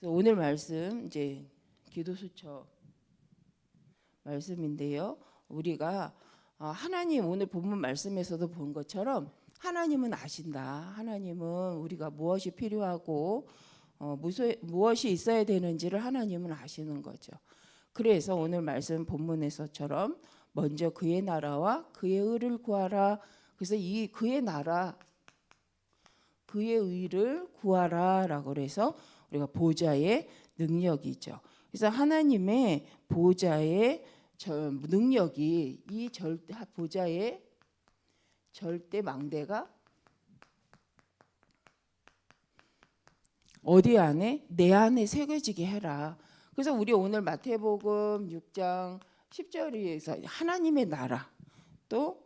오늘 말씀 이제 기도수처 말씀인데요. 우리가 하나님 오늘 본문 말씀에서도 본 것처럼 하나님은 아신다. 하나님은 우리가 무엇이 필요하고 무엇이 있어야 되는지를 하나님은 아시는 거죠. 그래서 오늘 말씀 본문에서처럼 먼저 그의 나라와 그의 의를 구하라. 그래서 이 그의 나라 그의 의를 구하라라고 그래서 우리가 보좌의 능력이죠. 그래서 하나님의 보좌의 능력이 이 보좌의 절대 망대가 어디 안에? 내 안에 새겨지게 해라. 그래서 우리 오늘 마태복음 6장 10절에서 하나님의 나라 또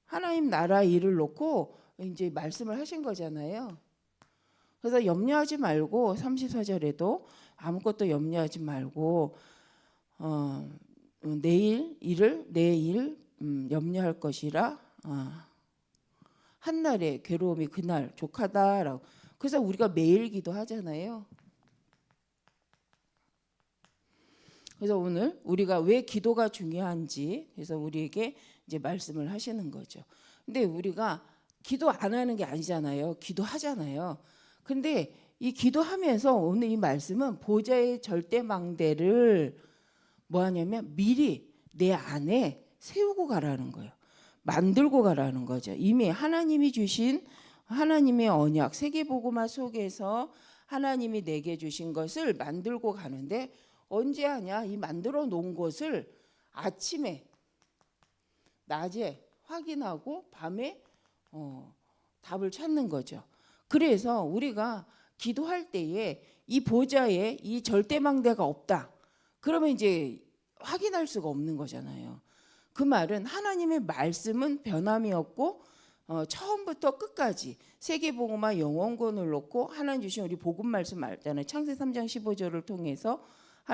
하나님 나라 일을 놓고 이제 말씀을 하신 거잖아요. 그래서 염려하지 말고 34절에도 아무것도 염려하지 말고 내일 염려할 것이라 한날의 괴로움이 그날 족하다라고. 그래서 우리가 매일 기도하잖아요. 그래서 오늘 우리가 왜 기도가 중요한지 그래서 우리에게 이제 말씀을 하시는 거죠. 근데 우리가 기도 안 하는 게 아니잖아요. 기도하잖아요. 근데 이 기도하면서 오늘 이 말씀은 보좌의 절대망대를 뭐 하냐면 미리 내 안에 세우고 가라는 거예요. 만들고 가라는 거죠. 이미 하나님이 주신 하나님의 언약 세계복음화 속에서 하나님이 내게 주신 것을 만들고 가는데 언제 하냐? 이 만들어 놓은 것을 아침에 낮에 확인하고 밤에 답을 찾는 거죠. 그래서 우리가 기도할 때에 이 보좌에 이 절대망대가 없다. 그러면 이제 확인할 수가 없는 거잖아요. 그 말은 하나님의 말씀은 변함이 없고 처음부터 끝까지 세계복음화 영원권을 놓고 하나님 주신 우리 복음 말씀 알잖아요. 창세 3장 15절을 통해서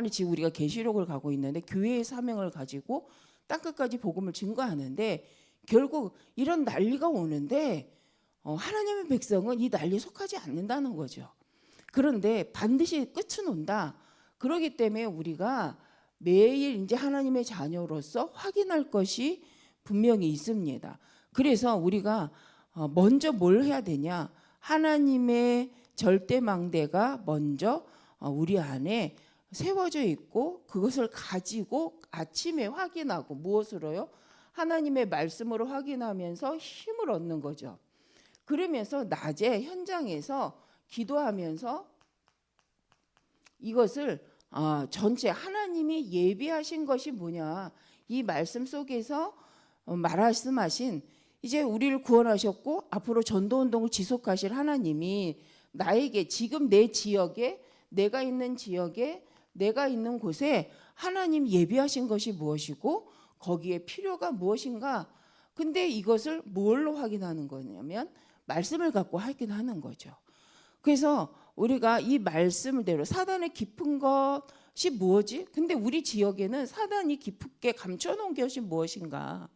지금 우리가 계시록을 가고 있는데 교회의 사명을 가지고 땅끝까지 복음을 증거하는데 결국 이런 난리가 오는데 하나님의 백성은 이 난리에 속하지 않는다는 거죠. 그런데 반드시 끝은 온다. 그렇기 때문에 우리가 매일 이제 하나님의 자녀로서 확인할 것이 분명히 있습니다. 그래서 우리가 먼저 뭘 해야 되냐? 하나님의 절대망대가 먼저 우리 안에 세워져 있고 그것을 가지고 아침에 확인하고 무엇으로요? 하나님의 말씀으로 확인하면서 힘을 얻는 거죠. 그러면서 낮에 현장에서 기도하면서 이것을 전체 하나님이 예비하신 것이 뭐냐? 이 말씀 속에서 말씀하신 이제 우리를 구원하셨고 앞으로 전도운동을 지속하실 하나님이 나에게 지금 내 지역에 내가 있는 지역에 내가 있는 곳에 하나님 예비하신 것이 무엇이고 거기에 필요가 무엇인가. 근데 이것을 뭘로 확인하는 거냐면 말씀을 갖고 확인하는 거죠. 그래서 우리가 이 말씀대로 사단의 깊은 것이 무엇이? 근데 우리 지역에는 사단이 깊게 감춰놓은 것이 무엇인가?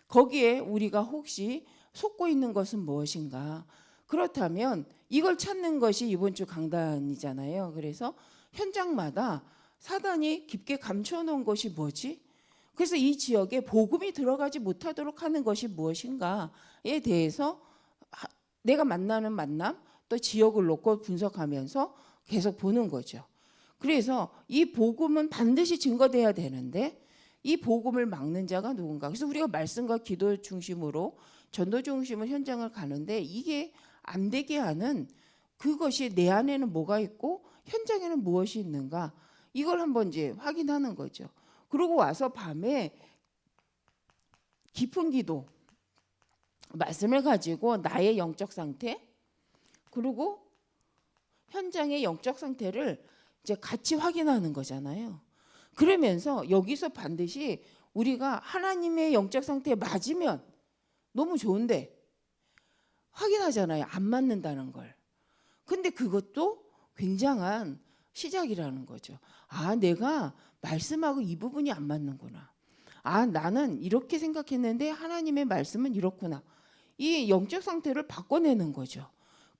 거기에 우리가 혹시 속고 있는 것은 무엇인가? 그렇다면 이걸 찾는 것이 이번 주 강단이잖아요. 그래서 현장마다 사단이 깊게 감춰놓은 것이 뭐지? 그래서 이 지역에 복음이 들어가지 못하도록 하는 것이 무엇인가에 대해서 내가 만나는 만남 또 지역을 놓고 분석하면서 계속 보는 거죠. 그래서 이 복음은 반드시 증거돼야 되는데 이 복음을 막는 자가 누군가. 그래서 우리가 말씀과 기도 중심으로 전도 중심으로 현장을 가는데 이게 안 되게 하는 그것이 내 안에는 뭐가 있고 현장에는 무엇이 있는가. 이걸 한번 이제 확인하는 거죠. 그러고 와서 밤에 깊은 기도 말씀을 가지고 나의 영적 상태 그리고 현장의 영적 상태를 이제 같이 확인하는 거잖아요. 그러면서 여기서 반드시 우리가 하나님의 영적 상태에 맞으면 너무 좋은데 확인하잖아요. 안 맞는다는 걸. 근데 그것도 굉장한 시작이라는 거죠. 내가 말씀하고 이 부분이 안 맞는구나. 나는 이렇게 생각했는데 하나님의 말씀은 이렇구나. 이 영적 상태를 바꿔내는 거죠.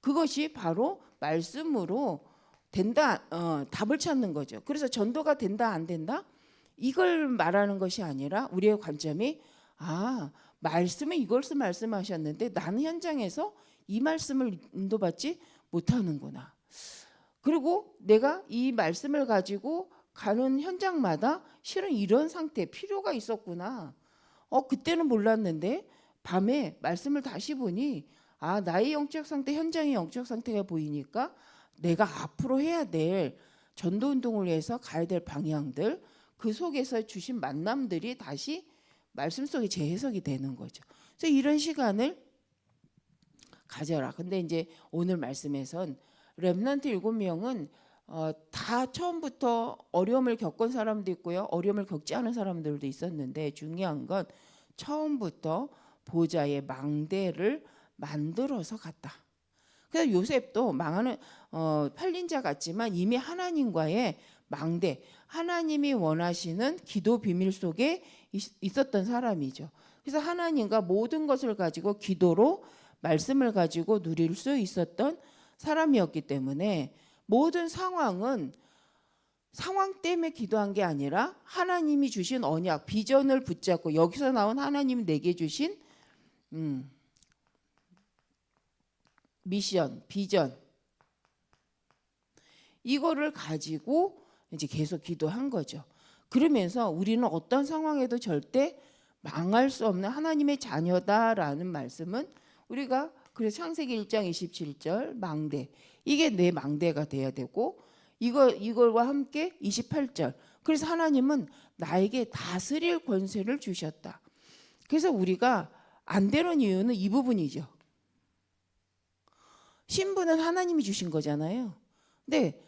그것이 바로 말씀으로 된다, 답을 찾는 거죠. 그래서 전도가 된다 안 된다 이걸 말하는 것이 아니라 우리의 관점이 말씀에 이것을 말씀하셨는데 나는 현장에서 이 말씀을 인도받지 못하는구나. 그리고 내가 이 말씀을 가지고 가는 현장마다 실은 이런 상태 필요가 있었구나. 그때는 몰랐는데 밤에 말씀을 다시 보니 나의 영적 상태, 현장의 영적 상태가 보이니까 내가 앞으로 해야 될 전도 운동을 위해서 가야 될 방향들, 그 속에서 주신 만남들이 다시 말씀 속에 재해석이 되는 거죠. 그래서 이런 시간을 가져라. 근데 이제 오늘 말씀에선 렘넌트 7명은 다 처음부터 어려움을 겪은 사람도 있고요. 어려움을 겪지 않은 사람들도 있었는데 중요한 건 처음부터 보좌의 망대를 만들어서 갔다. 그래서 요셉도 망하는 팔린 자 같지만 이미 하나님과의 망대, 하나님이 원하시는 기도 비밀 속에 있었던 사람이죠. 그래서 하나님과 모든 것을 가지고 기도로 말씀을 가지고 누릴 수 있었던 사람이었기 때문에 모든 상황은 상황 때문에 기도한 게 아니라 하나님이 주신 언약, 비전을 붙잡고 여기서 나온 하나님이 내게 주신 미션, 비전 이거를 가지고 이제 계속 기도한 거죠. 그러면서 우리는 어떤 상황에도 절대 망할 수 없는 하나님의 자녀다라는 말씀은 우리가 그래서 창세기 1장 27절 망대 이게 내 망대가 돼야 되고 이걸과 함께 28절 그래서 하나님은 나에게 다스릴 권세를 주셨다. 그래서 우리가 안 되는 이유는 이 부분이죠. 신분은 하나님이 주신 거잖아요. 근데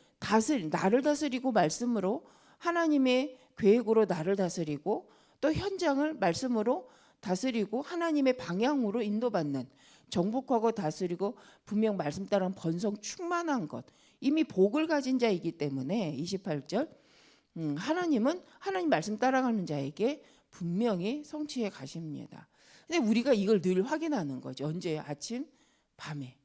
나를 다스리고 말씀으로 하나님의 계획으로 나를 다스리고 또 현장을 말씀으로 다스리고 하나님의 방향으로 인도받는 정복하고 다스리고 분명 말씀 따라 번성 충만한 것 이미 복을 가진 자이기 때문에 28절 하나님은 하나님 말씀 따라가는 자에게 분명히 성취해 가십니다. 근데 우리가 이걸 늘 확인하는 거죠. 언제? 아침, 밤에.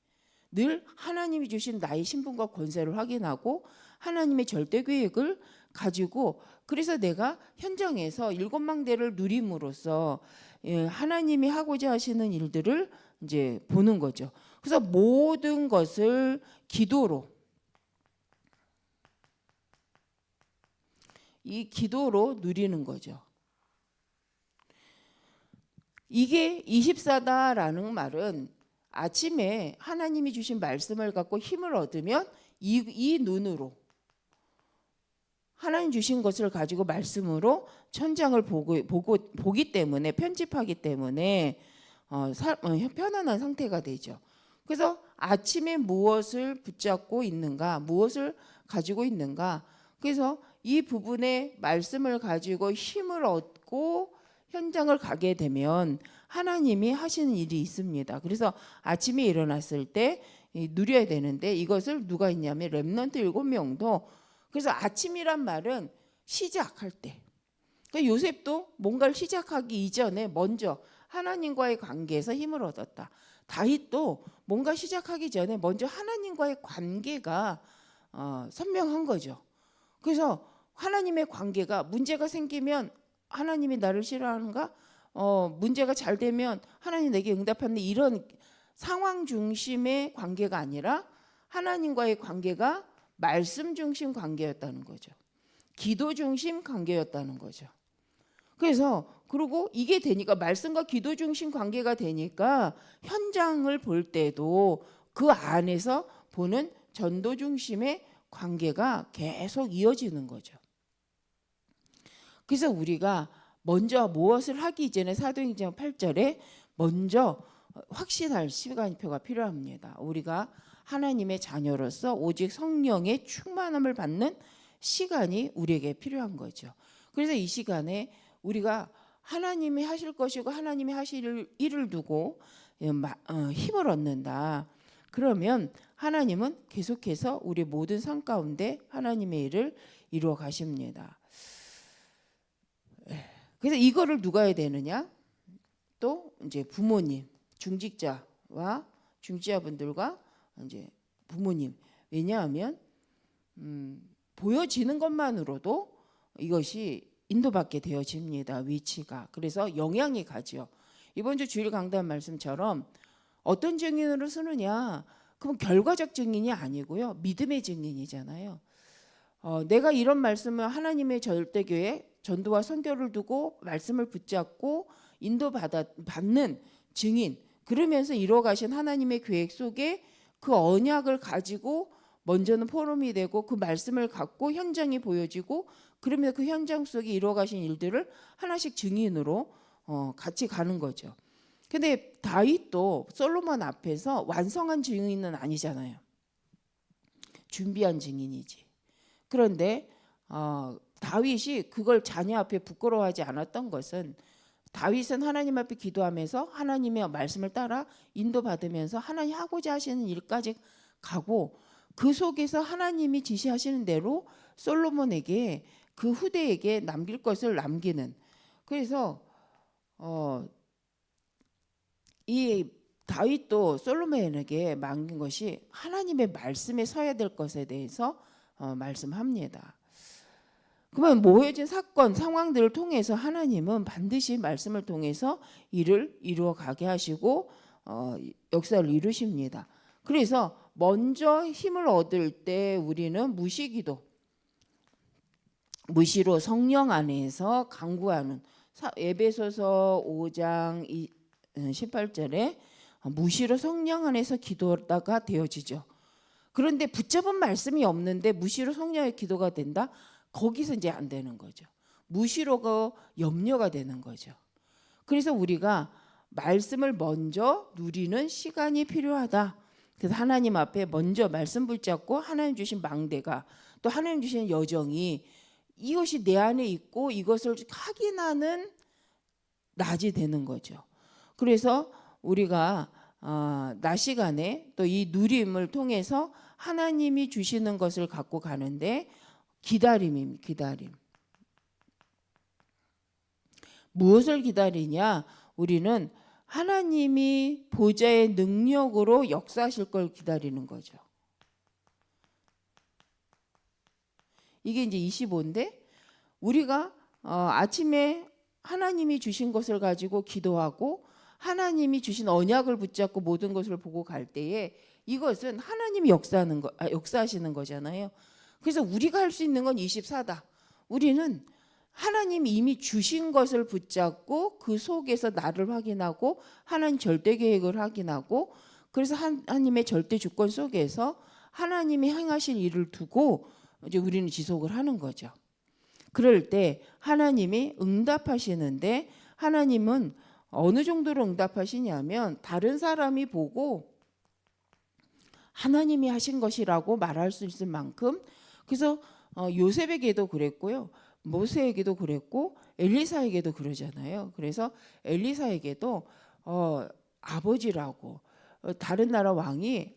늘 하나님이 주신 나의 신분과 권세를 확인하고 하나님의 절대 계획을 가지고 그래서 내가 현장에서 7망대를 누림으로써 하나님이 하고자 하시는 일들을 이제 보는 거죠. 그래서 모든 것을 기도로 이 기도로 누리는 거죠. 이게 24다라는 말은 아침에 하나님이 주신 말씀을 갖고 힘을 얻으면 이 눈으로 하나님 주신 것을 가지고 말씀으로 천장을 보기 때문에 편집하기 때문에 편안한 상태가 되죠. 그래서 아침에 무엇을 붙잡고 있는가, 무엇을 가지고 있는가. 그래서 이 부분에 말씀을 가지고 힘을 얻고 현장을 가게 되면 하나님이 하시는 일이 있습니다. 그래서 아침에 일어났을 때 누려야 되는데 이것을 누가 있냐면 렘넌트 7명도 그래서 아침이란 말은 시작할 때 그러니까 요셉도 뭔가를 시작하기 이전에 먼저 하나님과의 관계에서 힘을 얻었다. 다윗도 뭔가 시작하기 전에 먼저 하나님과의 관계가 선명한 거죠. 그래서 하나님의 관계가 문제가 생기면 하나님이 나를 싫어하는가? 문제가 잘 되면 하나님 내게 응답하는 이런 상황 중심의 관계가 아니라 하나님과의 관계가 말씀 중심 관계였다는 거죠. 기도 중심 관계였다는 거죠. 그래서 그리고 이게 되니까 말씀과 기도 중심 관계가 되니까 현장을 볼 때도 그 안에서 보는 전도 중심의 관계가 계속 이어지는 거죠. 그래서 우리가 먼저 무엇을 하기 이전에 사도행전 8절에 먼저 확신할 시간표가 필요합니다. 우리가 하나님의 자녀로서 오직 성령의 충만함을 받는 시간이 우리에게 필요한 거죠. 그래서 이 시간에 우리가 하나님이 하실 것이고 하나님이 하실 일을 두고 힘을 얻는다. 그러면 하나님은 계속해서 우리 모든 삶 가운데 하나님의 일을 이루어 가십니다. 그래서 이거를 누가 해야 되느냐? 또 이제 부모님, 중직자와 중직자분들과 이제 부모님, 왜냐하면 보여지는 것만으로도 이것이 인도받게 되어집니다. 위치가. 그래서 영향이 가죠. 이번 주 주일 강단 말씀처럼 어떤 증인으로 쓰느냐? 그럼 결과적 증인이 아니고요. 믿음의 증인이잖아요. 내가 이런 말씀을 하나님의 절대교회 전도와 선교를 두고 말씀을 붙잡고 인도받는 증인, 그러면서 이뤄가신 하나님의 계획 속에 그 언약을 가지고 먼저는 포럼이 되고 그 말씀을 갖고 현장이 보여지고 그러면 그 현장 속에 이뤄가신 일들을 하나씩 증인으로 같이 가는 거죠. 근데 다윗도 솔로몬 앞에서 완성한 증인은 아니잖아요. 준비한 증인이지. 그런데 다윗이 그걸 자녀 앞에 부끄러워하지 않았던 것은 다윗은 하나님 앞에 기도하면서 하나님의 말씀을 따라 인도받으면서 하나님 하고자 하시는 일까지 가고 그 속에서 하나님이 지시하시는 대로 솔로몬에게 그 후대에게 남길 것을 남기는. 그래서 이 다윗도 솔로몬에게 맡긴 것이 하나님의 말씀에 서야 될 것에 대해서 말씀합니다. 그러면 모여진 사건, 상황들을 통해서 하나님은 반드시 말씀을 통해서 일을 이루어 가게 하시고 역사를 이루십니다. 그래서 먼저 힘을 얻을 때 우리는 무시기도, 무시로 성령 안에서 간구하는 에베소서 5장 18절에 무시로 성령 안에서 기도하다가 되어지죠. 그런데 붙잡은 말씀이 없는데 무시로 성령의 기도가 된다? 거기서 이제 안 되는 거죠. 무시로가 염려가 되는 거죠. 그래서 우리가 말씀을 먼저 누리는 시간이 필요하다. 그래서 하나님 앞에 먼저 말씀 붙잡고 하나님 주신 망대가 또 하나님 주신 여정이 이것이 내 안에 있고 이것을 확인하는 낮이 되는 거죠. 그래서 우리가 낮 시간에 또 이 누림을 통해서 하나님이 주시는 것을 갖고 가는데 기다림입니다. 기다림. 무엇을 기다리냐? 우리는 하나님이 보좌의 능력으로 역사하실 걸 기다리는 거죠. 이게 이제 25인데 우리가 아침에 하나님이 주신 것을 가지고 기도하고 하나님이 주신 언약을 붙잡고 모든 것을 보고 갈 때에 이것은 하나님이 역사하시는 거잖아요. 그래서 우리가 할 수 있는 건 24다. 우리는 하나님이 이미 주신 것을 붙잡고 그 속에서 나를 확인하고 하나님 절대 계획을 확인하고 그래서 하나님의 절대 주권 속에서 하나님이 행하실 일을 두고 이제 우리는 지속을 하는 거죠. 그럴 때 하나님이 응답하시는데 하나님은 어느 정도로 응답하시냐면 다른 사람이 보고 하나님이 하신 것이라고 말할 수 있을 만큼 그래서 요셉에게도 그랬고요. 모세에게도 그랬고 엘리사에게도 그러잖아요. 그래서 엘리사에게도 아버지라고 다른 나라 왕이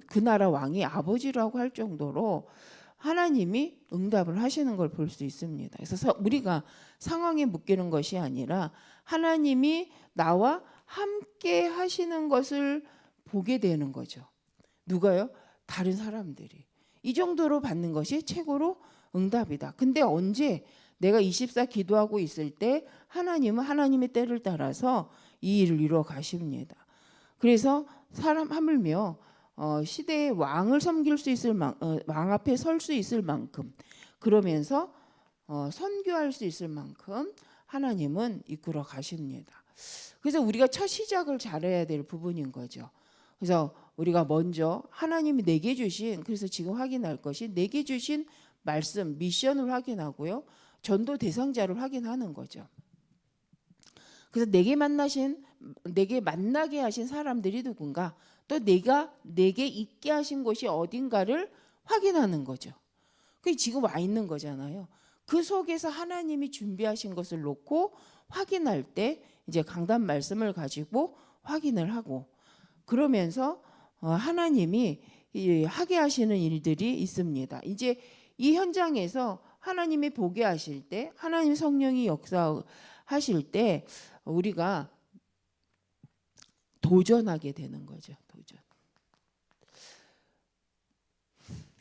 그 나라 왕이 아버지라고 할 정도로 하나님이 응답을 하시는 걸 볼 수 있습니다. 그래서 우리가 상황에 묶이는 것이 아니라 하나님이 나와 함께 하시는 것을 보게 되는 거죠. 누가요? 다른 사람들이. 이 정도로 받는 것이 최고로 응답이다. 근데 언제 내가 24 기도하고 있을 때 하나님은 하나님의 때를 따라서 이 일을 이루어 가십니다. 그래서 사람 하물며 시대의 왕을 섬길 수 있을 왕 앞에 설 수 있을 만큼 그러면서 선교할 수 있을 만큼 하나님은 이끌어 가십니다. 그래서 우리가 첫 시작을 잘해야 될 부분인 거죠. 그래서 우리가 먼저 하나님이 내게 주신 그래서 지금 확인할 것이 내게 주신 말씀 미션을 확인하고요. 전도 대상자를 확인하는 거죠. 그래서 내게 만나게 하신 사람들이 누군가 또 내게 있게 하신 곳이 어딘가를 확인하는 거죠. 그게 지금 와 있는 거잖아요. 그 속에서 하나님이 준비하신 것을 놓고 확인할 때 이제 강단 말씀을 가지고 확인을 하고 그러면서 하나님이 하게 하시는 일들이 있습니다. 이제 이 현장에서 하나님이 보게 하실 때 하나님 성령이 역사하실 때 우리가 도전하게 되는 거죠. 도전.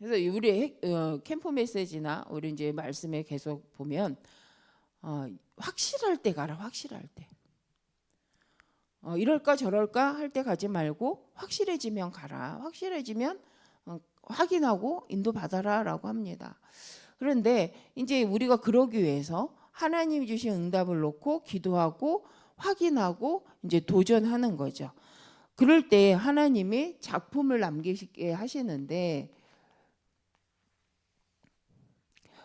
그래서 우리 캠프 메시지나 우리 이제 말씀에 계속 보면 확실할 때 가라. 확실할 때. 이럴까 저럴까 할 때 가지 말고 확실해지면 가라. 확실해지면 확인하고 인도받아라라고 합니다. 그런데 이제 우리가 그러기 위해서 하나님이 주신 응답을 놓고 기도하고 확인하고 이제 도전하는 거죠. 그럴 때 하나님이 작품을 남기게 하시는데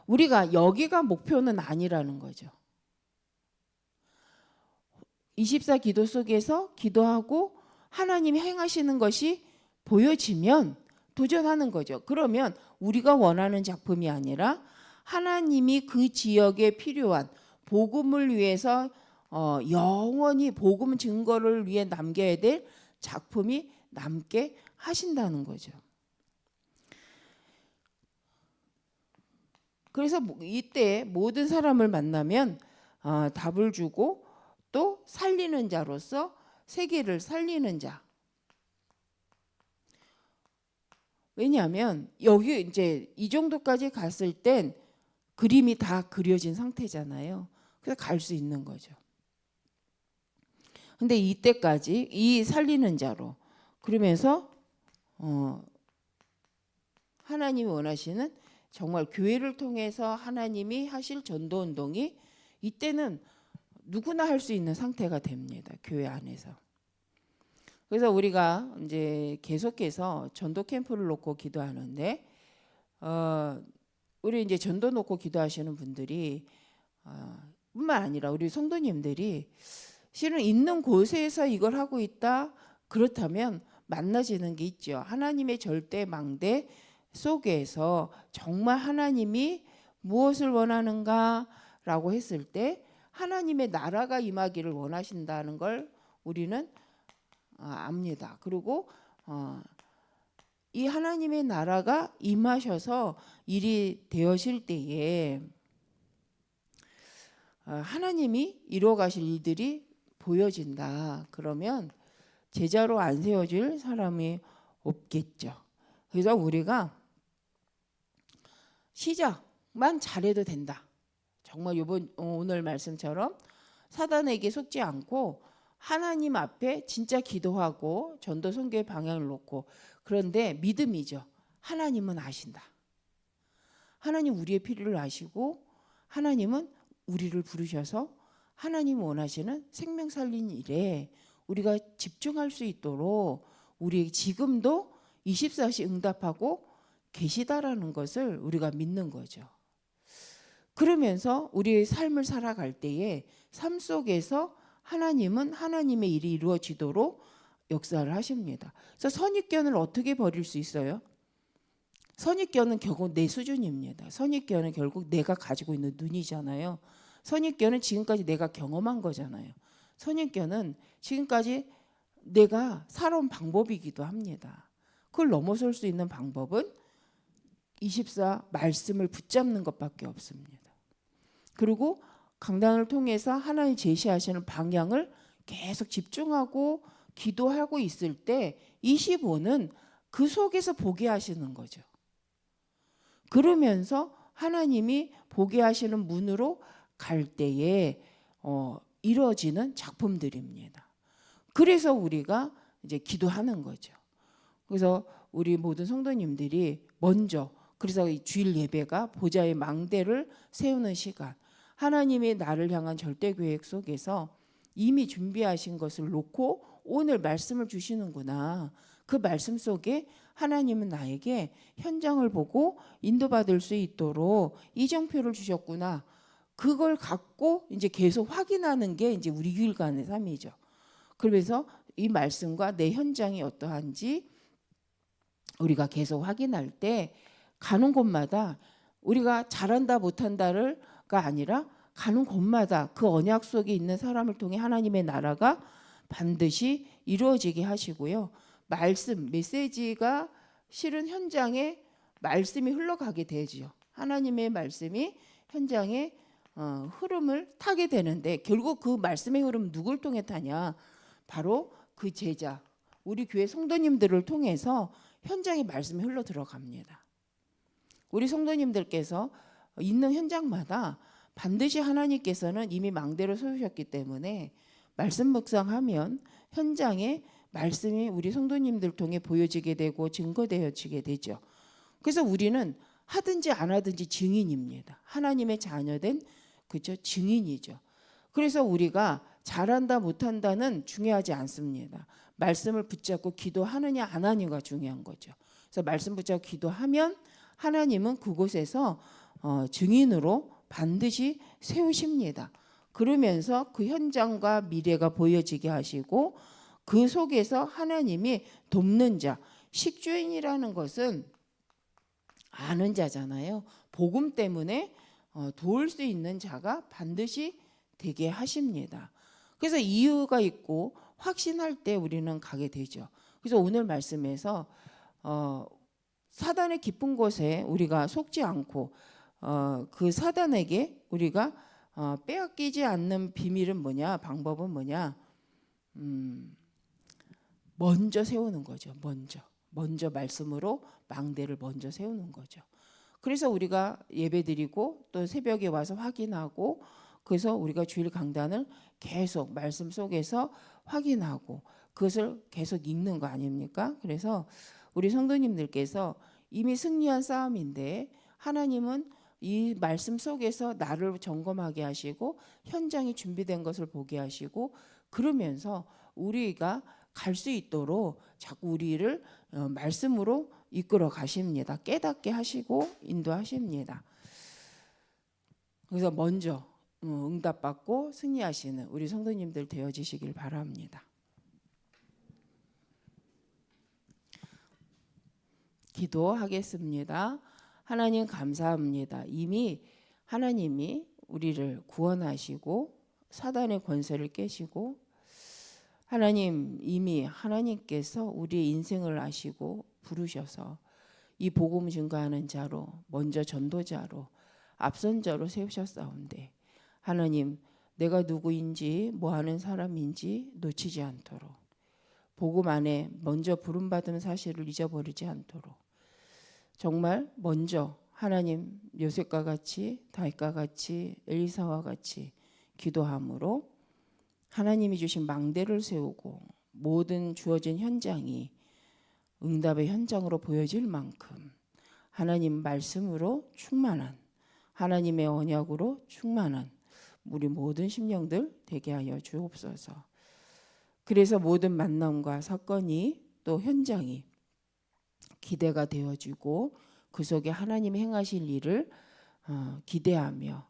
우리가 여기가 목표는 아니라는 거죠. 24 기도 속에서 기도하고 하나님이 행하시는 것이 보여지면 도전하는 거죠. 그러면 우리가 원하는 작품이 아니라 하나님이 그 지역에 필요한 복음을 위해서 영원히 복음 증거를 위해 남겨야 될 작품이 남게 하신다는 거죠. 그래서 이때 모든 사람을 만나면 답을 주고 또 살리는 자로서 세계를 살리는 자. 왜냐하면 여기 이제 이 정도까지 갔을 땐 그림이 다 그려진 상태잖아요. 그래서 갈 수 있는 거죠. 근데 이때까지 이 살리는 자로 그러면서 하나님이 원하시는 정말 교회를 통해서 하나님이 하실 전도 운동이 이때는 누구나 할 수 있는 상태가 됩니다. 교회 안에서. 그래서 우리가 이제 계속해서 전도 캠프를 놓고 기도하는데 우리 이제 전도 놓고 기도하시는 분들이 뿐만 아니라 우리 성도님들이 실은 있는 곳에서 이걸 하고 있다. 그렇다면 만나지는 게 있죠. 하나님의 절대 망대 속에서 정말 하나님이 무엇을 원하는가라고 했을 때 하나님의 나라가 임하기를 원하신다는 걸 우리는 압니다. 그리고 이 하나님의 나라가 임하셔서 일이 되어질 때에 하나님이 이루어 가실 일들이 보여진다. 그러면 제자로 안 세워질 사람이 없겠죠. 그래서 우리가 시작만 잘해도 된다. 정말 오늘 말씀처럼 사단에게 속지 않고 하나님 앞에 진짜 기도하고 전도 선교의 방향을 놓고 그런데 믿음이죠. 하나님은 아신다. 하나님 우리의 필요를 아시고 하나님은 우리를 부르셔서 하나님 원하시는 생명 살린 일에 우리가 집중할 수 있도록 우리 지금도 24시 응답하고 계시다라는 것을 우리가 믿는 거죠. 그러면서 우리의 삶을 살아갈 때에 삶 속에서 하나님은 하나님의 일이 이루어지도록 역사를 하십니다. 그래서 선입견을 어떻게 버릴 수 있어요? 선입견은 결국 내 수준입니다. 선입견은 결국 내가 가지고 있는 눈이잖아요. 선입견은 지금까지 내가 경험한 거잖아요. 선입견은 지금까지 내가 살아온 방법이기도 합니다. 그걸 넘어설 수 있는 방법은 24 말씀을 붙잡는 것밖에 없습니다. 그리고 강단을 통해서 하나님 제시하시는 방향을 계속 집중하고 기도하고 있을 때 25는 그 속에서 보게 하시는 거죠. 그러면서 하나님이 보게 하시는 문으로 갈 때에 이루어지는 작품들입니다. 그래서 우리가 이제 기도하는 거죠. 그래서 우리 모든 성도님들이 먼저 그래서 이 주일 예배가 보좌의 망대를 세우는 시간 하나님이 나를 향한 절대 계획 속에서 이미 준비하신 것을 놓고 오늘 말씀을 주시는구나. 그 말씀 속에 하나님은 나에게 현장을 보고 인도받을 수 있도록 이정표를 주셨구나. 그걸 갖고 이제 계속 확인하는 게 이제 우리 유일간의 삶이죠. 그러면서 이 말씀과 내 현장이 어떠한지 우리가 계속 확인할 때 가는 곳마다 우리가 잘한다 못한다가 아니라 가는 곳마다 그 언약 속에 있는 사람을 통해 하나님의 나라가 반드시 이루어지게 하시고요. 말씀, 메시지가 실은 현장에 말씀이 흘러가게 되죠. 하나님의 말씀이 현장에 흐름을 타게 되는데 결국 그 말씀의 흐름 누굴 통해 타냐? 바로 그 제자, 우리 교회 성도님들을 통해서 현장에 말씀이 흘러 들어갑니다. 우리 성도님들께서 있는 현장마다 반드시 하나님께서는 이미 망대를 세우셨기 때문에 말씀 묵상하면 현장에 말씀이 우리 성도님들 통해 보여지게 되고 증거되어지게 되죠. 그래서 우리는 하든지 안 하든지 증인입니다. 하나님의 자녀된 그죠? 증인이죠. 그래서 우리가 잘한다 못한다는 중요하지 않습니다. 말씀을 붙잡고 기도하느냐 안 하느냐가 중요한 거죠. 그래서 말씀 붙잡고 기도하면 하나님은 그곳에서 증인으로 반드시 세우십니다. 그러면서 그 현장과 미래가 보여지게 하시고 그 속에서 하나님이 돕는 자, 식주인이라는 것은 아는 자잖아요. 복음 때문에 도울 수 있는 자가 반드시 되게 하십니다. 그래서 이유가 있고 확신할 때 우리는 가게 되죠. 그래서 오늘 말씀에서 사단의 깊은 곳에 우리가 속지 않고 그 사단에게 우리가 빼앗기지 않는 비밀은 뭐냐, 방법은 뭐냐, 먼저 세우는 거죠. 먼저 말씀으로 망대를 먼저 세우는 거죠. 그래서 우리가 예배드리고 또 새벽에 와서 확인하고 그래서 우리가 주일 강단을 계속 말씀 속에서 확인하고 그것을 계속 읽는 거 아닙니까? 그래서 우리 성도님들께서 이미 승리한 싸움인데 하나님은 이 말씀 속에서 나를 점검하게 하시고 현장이 준비된 것을 보게 하시고 그러면서 우리가 갈 수 있도록 자꾸 우리를 말씀으로 이끌어 가십니다. 깨닫게 하시고 인도하십니다. 그래서 먼저 응답받고 승리하시는 우리 성도님들 되어지시길 바랍니다. 기도하겠습니다. 하나님 감사합니다. 이미 하나님이 우리를 구원하시고 사단의 권세를 깨시고 하나님 이미 하나님께서 우리의 인생을 아시고 부르셔서 이 복음 증거하는 자로 먼저 전도자로 앞선자로 세우셨사온데 하나님 내가 누구인지 뭐하는 사람인지 놓치지 않도록 복음 안에 먼저 부름받은 사실을 잊어버리지 않도록 정말 먼저 하나님 요셉과 같이 다윗과 같이 엘리사와 같이 기도함으로 하나님이 주신 망대를 세우고 모든 주어진 현장이 응답의 현장으로 보여질 만큼 하나님 말씀으로 충만한 하나님의 언약으로 충만한 우리 모든 심령들 되게 하여 주옵소서. 그래서 모든 만남과 사건이 또 현장이 기대가 되어지고 그 속에 하나님이 행하실 일을 기대하며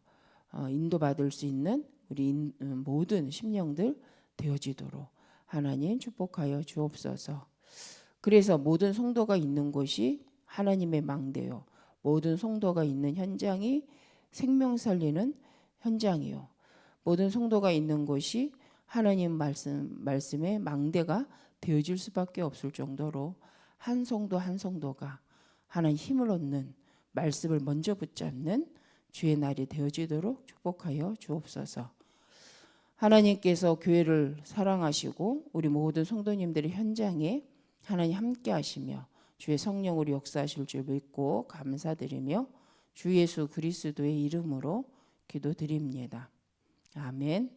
인도받을 수 있는 우리 모든 심령들 되어지도록 하나님 축복하여 주옵소서. 그래서 모든 성도가 있는 곳이 하나님의 망대요. 모든 성도가 있는 현장이 생명 살리는 현장이요. 모든 성도가 있는 곳이 하나님 말씀의 망대가 되어질 수밖에 없을 정도로 한 성도 한 성도가 하나님 힘을 얻는 말씀을 먼저 붙잡는 주의 날이 되어지도록 축복하여 주옵소서. 하나님께서 교회를 사랑하시고 우리 모든 성도님들의 현장에 하나님 함께 하시며 주의 성령으로 역사하실 줄 믿고 감사드리며 주 예수 그리스도의 이름으로 기도드립니다. 아멘.